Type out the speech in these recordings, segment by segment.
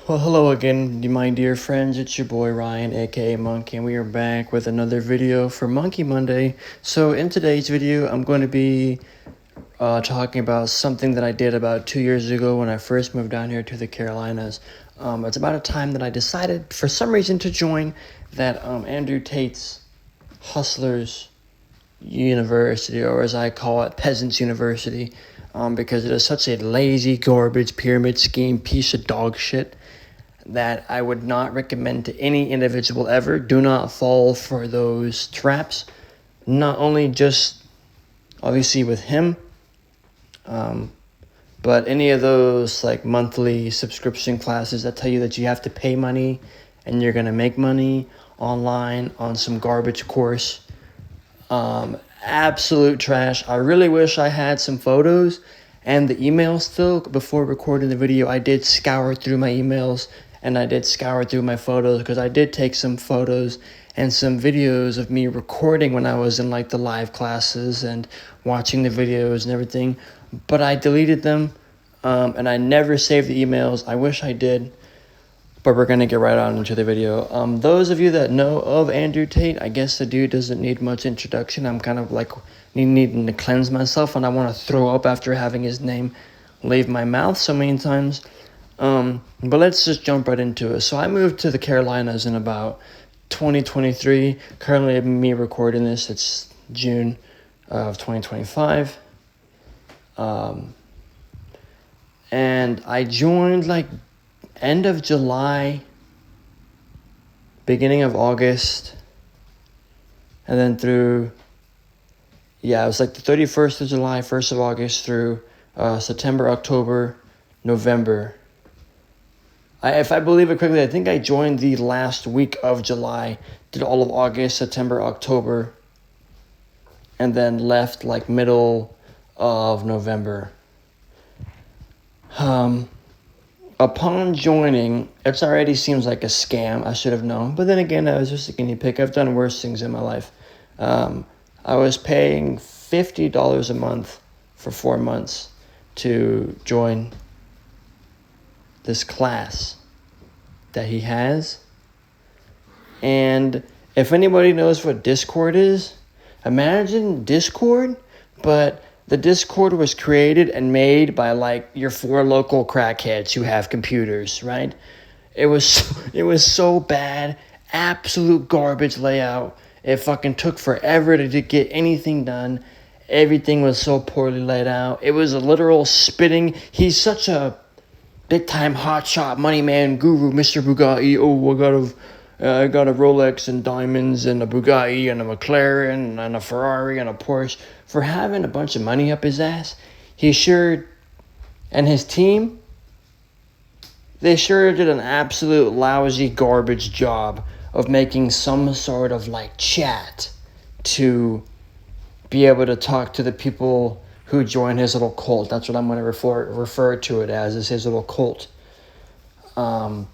Well, hello again, my dear friends. It's your boy Ryan, aka Mxnkey, and we are back with another video for Monkey Monday. So, in today's video, I'm going to be talking about something that I did about 2 years ago when I first moved down here to the Carolinas. It's about a time that I decided, for some reason, to join that Andrew Tate's Hustlers University, or as I call it, Peasants University, because it is such a lazy, garbage, pyramid scheme, piece of dog shit that I would not recommend to any individual ever. Do not fall for those traps. Not only just, obviously, with him, but any of those like monthly subscription classes that tell you that you have to pay money and you're going to make money online on some garbage course. Absolute trash. I really wish I had some photos and the emails still. Before recording the video, I did scour through my emails and I did scour through my photos because I did take some photos and some videos of me recording when I was in like the live classes and watching the videos and everything, but I deleted them, and I never saved the emails. I wish I did, but we're going to get right on into the video. Those of you that know of Andrew Tate, I guess the dude doesn't need much introduction. I'm kind of like needing to cleanse myself, and I want to throw up after having his name leave my mouth so many times. But let's just jump right into it. So I moved to the Carolinas in about 2023. Currently, me recording this, it's June of 2025. And I joined like end of July, beginning of August, and then through, it was like the 31st of July, 1st of August through September, October, November. If I believe it correctly, I think I joined the last week of July, did all of August, September, October, and then left like middle of November. Upon joining, it already seems like a scam. I should have known. But then again, I was just a guinea pig. I've done worse things in my life. I was paying $50 a month for 4 months to join this class that he has. And if anybody knows what Discord is, imagine Discord, but the Discord was created and made by like your 4 local crackheads who have computers, right? It was so bad, absolute garbage layout. It fucking took forever to get anything done. Everything was so poorly laid out. It was a literal spitting. He's such a big time hotshot money man guru, Mr. Bugatti. Oh, I got a Rolex and diamonds and a Bugatti and a McLaren and a Ferrari and a Porsche. For having a bunch of money up his ass, he sure, and his team, they sure did an absolute lousy garbage job of making some sort of like chat to be able to talk to the people who join his little cult. That's what I'm going to refer to it as, is his little cult. I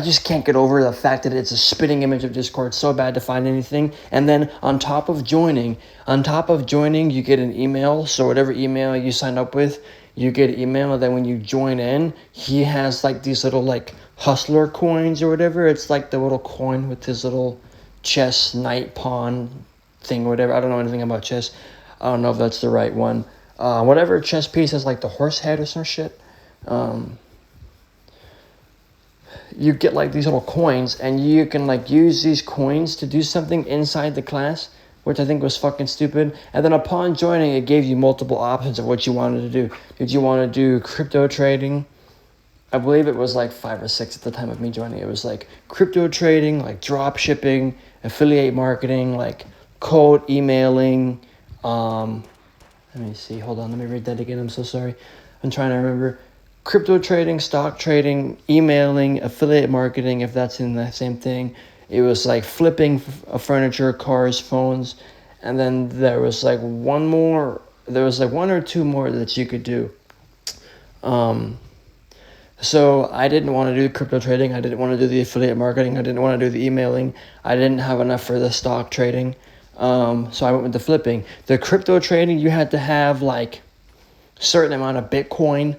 just can't get over the fact that it's a spitting image of Discord. It's so bad to find anything. And then on top of joining, you get an email. So whatever email you sign up with, you get an email. And then when you join in, he has like these little like hustler coins or whatever. It's like the little coin with his little chess, knight, pawn thing, whatever. I don't know anything about chess. I don't know if that's the right one. Whatever chess piece has like the horse head or some shit. You get like these little coins, and you can like use these coins to do something inside the class, which I think was fucking stupid. And then upon joining, it gave you multiple options of what you wanted to do. Did you want to do crypto trading? I believe it was like 5 or 6 at the time of me joining. It was like crypto trading, like drop shipping, affiliate marketing, like cold emailing. Let me see. Hold on. Let me read that again. I'm so sorry. I'm trying to remember. Crypto trading, stock trading, emailing, affiliate marketing, if that's in the same thing. It was like flipping furniture, cars, phones. And then there was like one or two more that you could do. So I didn't want to do crypto trading. I didn't want to do the affiliate marketing. I didn't want to do the emailing. I didn't have enough for the stock trading. So I went with the flipping. The crypto trading, you had to have like a certain amount of Bitcoin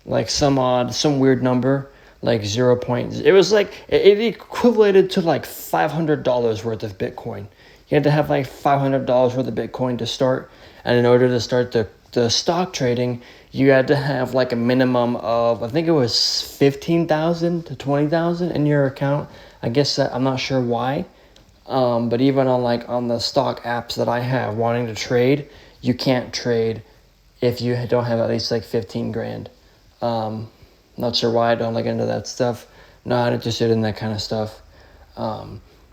like some weird number, like 0. It was like it equated to like $500 worth of Bitcoin. You had to have like $500 worth of Bitcoin to start, and in order to start the stock trading, you had to have like a minimum of, I think it was 15,000 to 20,000 in your account. I guess I'm not sure why, but even on the stock apps that I have wanting to trade, you can't trade if you don't have at least like 15 grand. Not sure why I don't look into that stuff. Not interested in that kind of stuff.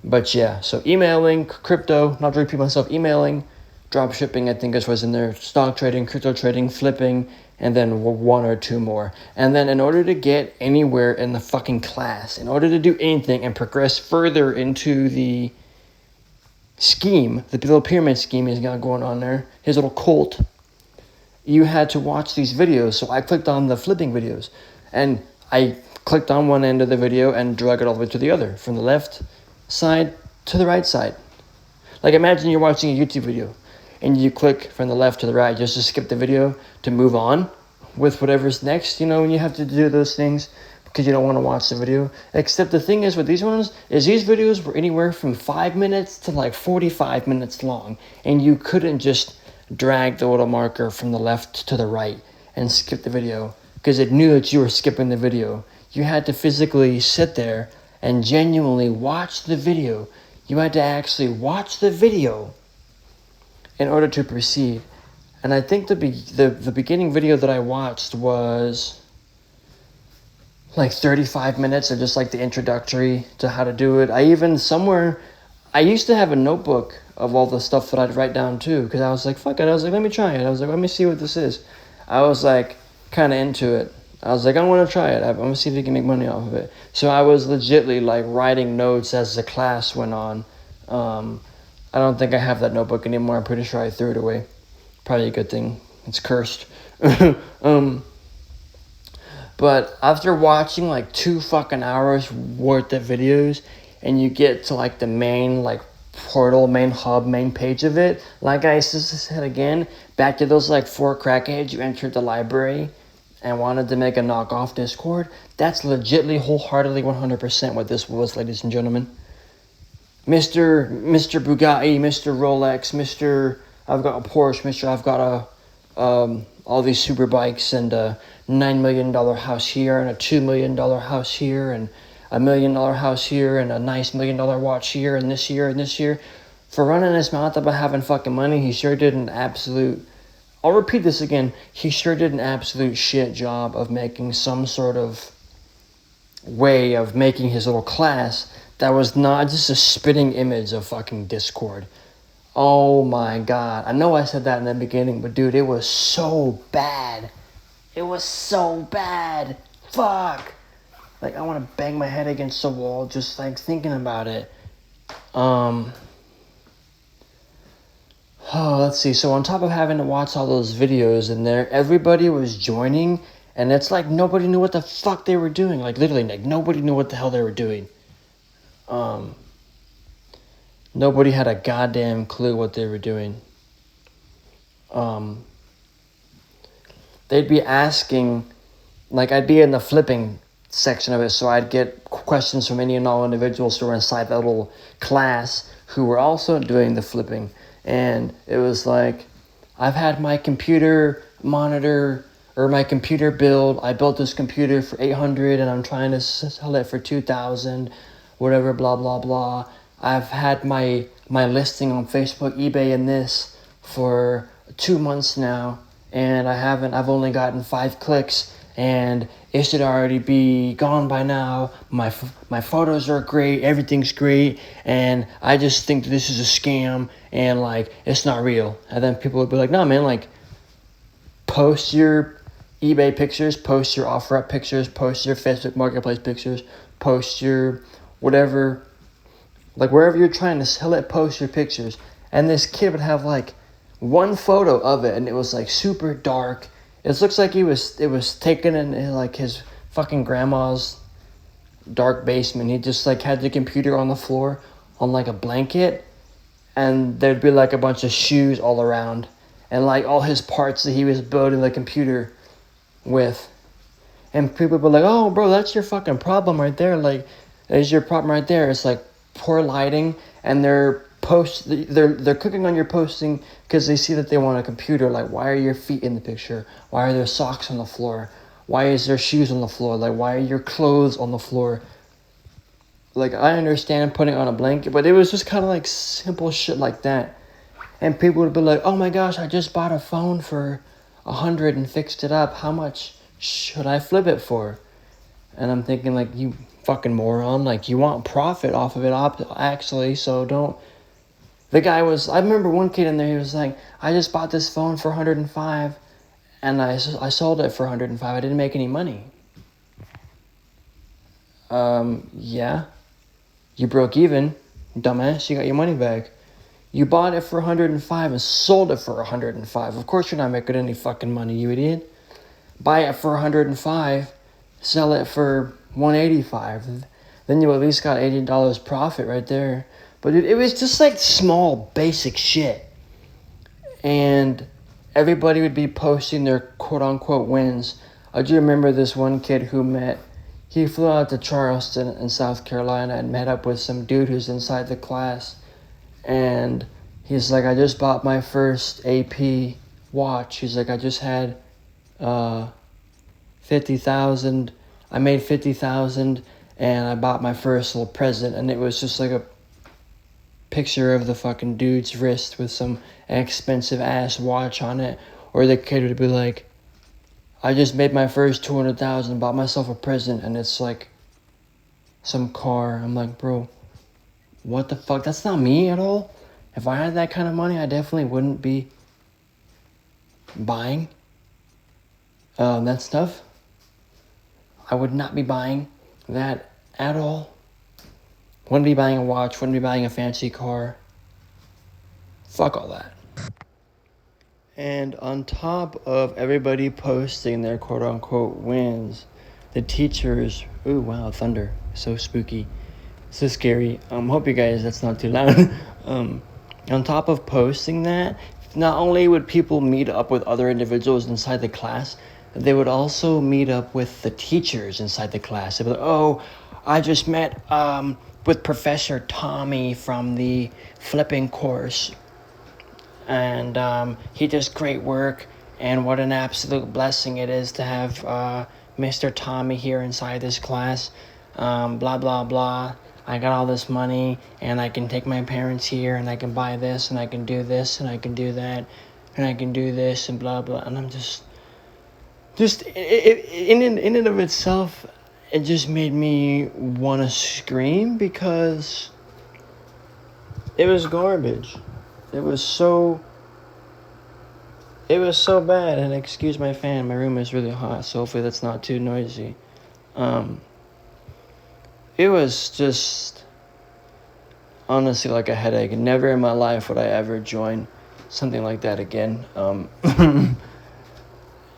But yeah, so emailing, crypto, not repeat myself, emailing, drop shipping, I think this was in there, stock trading, crypto trading, flipping, and then one or two more. And then in order to get anywhere in the fucking class, in order to do anything and progress further into the scheme, the little pyramid scheme he's got going on there, his little cult, you had to watch these videos. So I clicked on the flipping videos, and I clicked on one end of the video and drug it all the way to the other, from the left side to the right side. Like imagine you're watching a YouTube video and you click from the left to the right just to skip the video to move on with whatever's next, when you have to do those things because you don't want to watch the video. Except the thing is with these ones is these videos were anywhere from 5 minutes to like 45 minutes long, and you couldn't just drag the little marker from the left to the right and skip the video because it knew that you were skipping the video. You had to physically sit there and genuinely watch the video. You had to actually watch the video in order to proceed. And I think the beginning video that I watched was like 35 minutes of just like the introductory to how to do it. I used to have a notebook of all the stuff that I'd write down too, because I was like, fuck it. I was like, let me try it. I was like, let me see what this is. I was like kind of into it. I was like, I want to try it. I'm going to see if I can make money off of it. So I was legitly like writing notes as the class went on. I don't think I have that notebook anymore. I'm pretty sure I threw it away. Probably a good thing. It's cursed. But after watching like 2 fucking hours worth of videos, and you get to like the main like portal, main hub, main page of it, like I said again, back to those like 4 crackheads, you entered the library and wanted to make a knockoff Discord. That's legitly, wholeheartedly, 100% what this was, ladies and gentlemen. Mr. Bugatti, Mr. Rolex, Mr. I've got a Porsche, Mr. I've got all these super bikes and a $9 million house here and a $2 million house here and a $1 million house here and a nice $1 million watch here and this year and this year. For running his mouth about having fucking money, he sure did an absolute, I'll repeat this again, he sure did an absolute shit job of making some sort of way of making his little class that was not just a spitting image of fucking Discord. Oh my god. I know I said that in the beginning, but dude, it was so bad. It was so bad. Fuck. Like, I want to bang my head against the wall just like thinking about it. Oh, let's see. So on top of having to watch all those videos in there, everybody was joining, and it's like nobody knew what the fuck they were doing. Like literally, like nobody knew what the hell they were doing. Nobody had a goddamn clue what they were doing. They'd be asking, like I'd be in the flipping section of it, so I'd get questions from any and all individuals who were inside that little class who were also doing the flipping. And it was like, I've had my computer monitor or my computer build. I built this computer for $800 and I'm trying to sell it for $2,000, whatever, blah, blah, blah. I've had my listing on Facebook, eBay, and this for 2 months now, and I've only gotten 5 clicks, and it should already be gone by now. My photos are great, everything's great, and I just think this is a scam, and like, it's not real. And then people would be like, no man, like, post your eBay pictures, post your OfferUp pictures, post your Facebook Marketplace pictures, post your whatever, like wherever you're trying to sell it, post your pictures. And this kid would have like one photo of it, and it was like super dark. It looks like it was taken in like his fucking grandma's dark basement. He just like had the computer on the floor on like a blanket, and there'd be like a bunch of shoes all around, and like all his parts that he was building the computer with. And people be like, oh, bro, that's your fucking problem right there. Like, is your problem right there. It's like poor lighting, and they're cooking on your posting because they see that they want a computer. Like, why are your feet in the picture? Why are there socks on the floor? Why is there shoes on the floor? Like, why are your clothes on the floor? Like, I understand putting on a blanket, but it was just kind of like simple shit like that. And people would be like, oh my gosh, I just bought a phone for $100 and fixed it up. How much should I flip it for? And I'm thinking, like, you fucking moron. Like, you want profit off of it, actually, so don't. The guy was, I remember one kid in there, he was like, I just bought this phone for $105, and I sold it for $105. I didn't make any money. Yeah. You broke even, dumbass. You got your money back. You bought it for $105 and sold it for $105. Of course you're not making any fucking money, you idiot. Buy it for $105, sell it for $185. Then you at least got $80 profit right there. But it was just like small, basic shit. And everybody would be posting their quote-unquote wins. I do remember this one kid he flew out to Charleston in South Carolina and met up with some dude who's inside the class. And he's like, I just bought my first AP watch. He's like, I just had 50,000. I made 50,000 and I bought my first little present. And it was just like a picture of the fucking dude's wrist with some expensive ass watch on it. Or the kid would be like, I just made my first 200,000, bought myself a present, and it's like some car. I'm like, bro, what the fuck? That's not me at all. If I had that kind of money, I definitely wouldn't be buying that stuff. I would not be buying that at all. Wouldn't be buying a watch, wouldn't be buying a fancy car. Fuck all that. And on top of everybody posting their quote-unquote wins, the teachers, ooh, wow, thunder, so spooky, so scary. Hope you guys, that's not too loud. On top of posting that, not only would people meet up with other individuals inside the class, they would also meet up with the teachers inside the class. They'd be like, oh, I just met with Professor Tommy from the flipping course. And he does great work, and what an absolute blessing it is to have Mr. Tommy here inside this class. Blah, blah, blah. I got all this money, and I can take my parents here, and I can buy this, and I can do this, and I can do that, and I can do this, and blah, blah. And I'm just in and of itself, it just made me want to scream because it was garbage. It was so bad, and excuse my fan, my room is really hot, so hopefully that's not too noisy. It was just honestly like a headache. Never in my life would I ever join something like that again.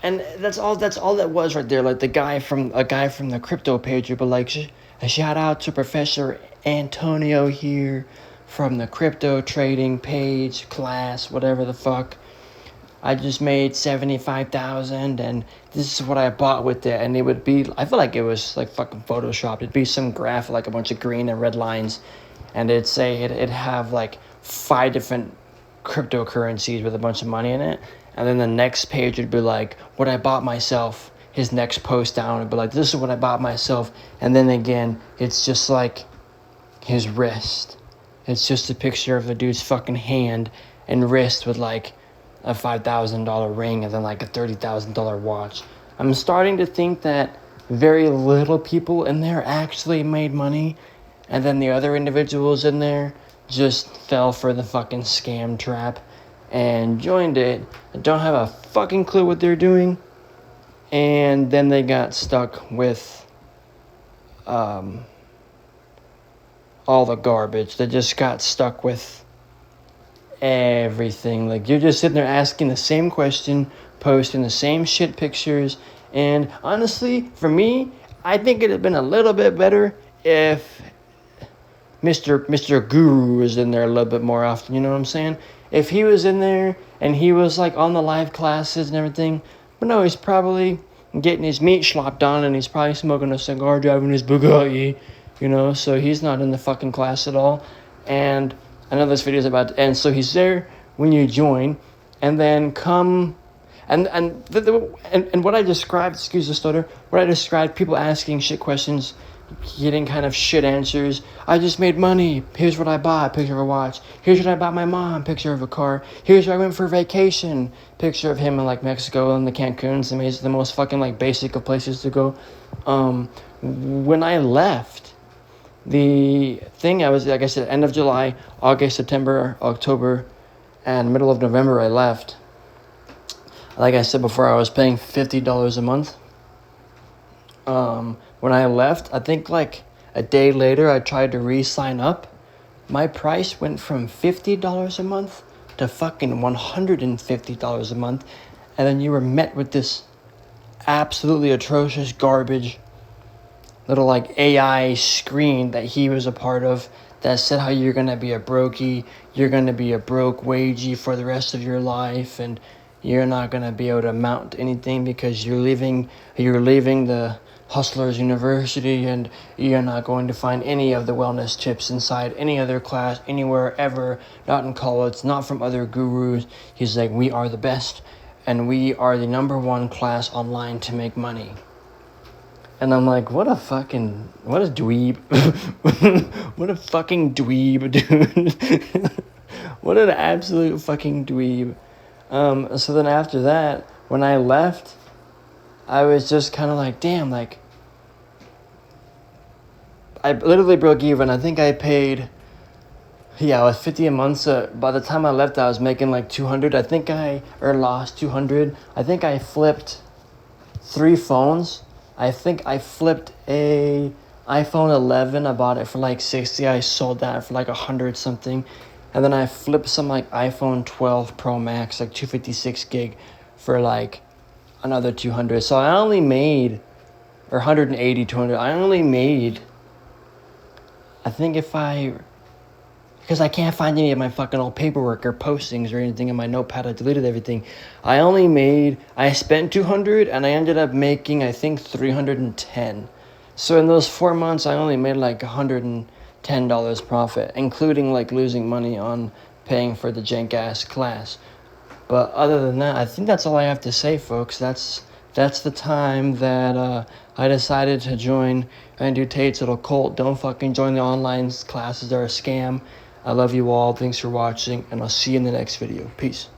And that's all that was right there. Like a guy from the crypto page would be like, a shout out to Professor Antonio here from the crypto trading page, class, whatever the fuck. I just made 75,000 and this is what I bought with it. And it would be, I feel like it was like fucking photoshopped. It'd be some graph, like a bunch of green and red lines. And it'd say, it'd have like 5 different cryptocurrencies with a bunch of money in it. And then the next page would be like, what I bought myself. His next post down would be like, this is what I bought myself. And then again, it's just like his wrist. It's just a picture of the dude's fucking hand and wrist with like a $5,000 ring and then like a $30,000 watch. I'm starting to think that very little people in there actually made money, and then the other individuals in there just fell for the fucking scam trap and joined it. Don't have a fucking clue what they're doing, and then they got stuck with all the garbage. They just got stuck with everything. Like, you're just sitting there asking the same question, posting the same shit pictures, and honestly, for me, I think it'd have been a little bit better if Mr. Guru was in there a little bit more often, you know what I'm saying? If he was in there and he was like on the live classes and everything, but no, he's probably getting his meat slopped on, and he's probably smoking a cigar, driving his Bugatti, you know, so he's not in the fucking class at all. And I know this video is about to end, so he's there when you join, and then come, and what I described, excuse the stutter, what I described, people asking shit questions, getting kind of shit answers. I just made money. Here's what I bought. Picture of a watch. Here's what I bought my mom. Picture of a car. Here's where I went for vacation. Picture of him in like Mexico and the Cancun's. The most fucking like basic of places to go. When I left, the thing I was, like I said, end of July, August, September, October, and middle of November I left. Like I said before, I was paying $50 a month. When I left, I think like a day later, I tried to re-sign up. My price went from $50 a month to fucking $150 a month. And then you were met with this absolutely atrocious garbage little like AI screen that he was a part of that said how you're going to be a brokey, you're going to be a broke wagey for the rest of your life, and you're not going to be able to amount to anything because you're leaving the Hustlers University, and you're not going to find any of the wellness tips inside any other class, anywhere ever, not in college, not from other gurus. He's like, we are the best, and we are the #1 class online to make money. And I'm like, what a dweeb. What a fucking dweeb, dude. What an absolute fucking dweeb. So then after that, when I left, I was just kind of like, damn, like, I literally broke even. I think I paid, it was $50 a month. So by the time I left, I was making like $200. Lost $200. I think I flipped 3 phones. I think I flipped a iPhone 11. I bought it for like $60. I sold that for like $100 something. And then I flipped some like iPhone 12 Pro Max, like 256 gig for like another $200. So I only made, or 180, 200. I only made, I think because I can't find any of my fucking old paperwork or postings or anything in my notepad. I deleted everything. I spent 200 and I ended up making, I think, 310. So in those 4 months, I only made like $110 profit, including like losing money on paying for the jank ass class. But other than that, I think that's all I have to say, folks. That's the time that I decided to join and do Tate's little cult. Don't fucking join the online classes. They're a scam. I love you all. Thanks for watching, and I'll see you in the next video. Peace.